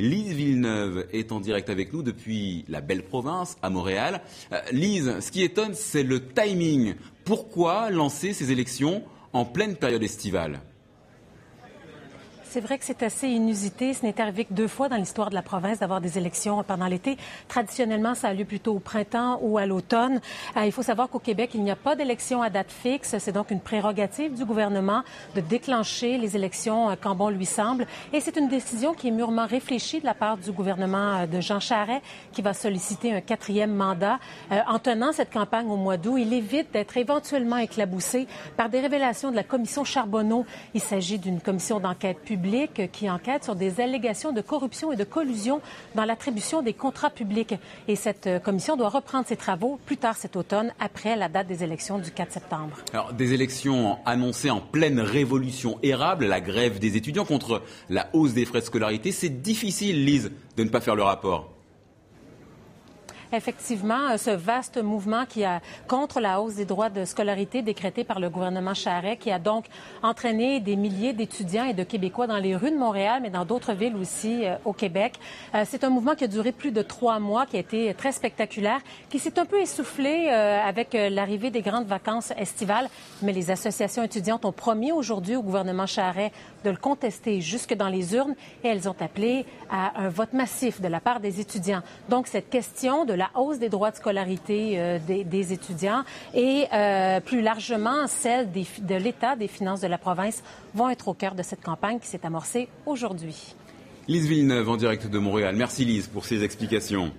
Lise Villeneuve est en direct avec nous depuis la belle province, à Montréal. Lise, ce qui étonne, c'est le timing. Pourquoi lancer ces élections en pleine période estivale ? C'est vrai que c'est assez inusité. Ce n'est arrivé que 2 fois dans l'histoire de la province d'avoir des élections pendant l'été. Traditionnellement, ça a lieu plutôt au printemps ou à l'automne. Il faut savoir qu'au Québec, il n'y a pas d'élection à date fixe. C'est donc une prérogative du gouvernement de déclencher les élections quand bon lui semble. Et c'est une décision qui est mûrement réfléchie de la part du gouvernement de Jean Charest, qui va solliciter un 4e mandat. En tenant cette campagne au mois d'août, il évite d'être éventuellement éclaboussé par des révélations de la commission Charbonneau. Il s'agit d'une commission d'enquête publique qui enquête sur des allégations de corruption et de collusion dans l'attribution des contrats publics. Et cette commission doit reprendre ses travaux plus tard cet automne, après la date des élections du 4 septembre. Alors, des élections annoncées en pleine révolution érable, la grève des étudiants contre la hausse des frais de scolarité. C'est difficile, Lise, de ne pas faire le rapport. Effectivement, ce vaste mouvement contre la hausse des droits de scolarité décrété par le gouvernement Charest, qui a donc entraîné des milliers d'étudiants et de Québécois dans les rues de Montréal, mais dans d'autres villes aussi au Québec. C'est un mouvement qui a duré plus de 3 mois, qui a été très spectaculaire, qui s'est un peu essoufflé avec l'arrivée des grandes vacances estivales. Mais les associations étudiantes ont promis aujourd'hui au gouvernement Charest de le contester jusque dans les urnes, et elles ont appelé à un vote massif de la part des étudiants. Donc, cette question de la hausse des droits de scolarité des étudiants et plus largement celle de l'état des finances de la province vont être au cœur de cette campagne qui s'est amorcée aujourd'hui. Lise Villeneuve en direct de Montréal. Merci Lise pour ces explications.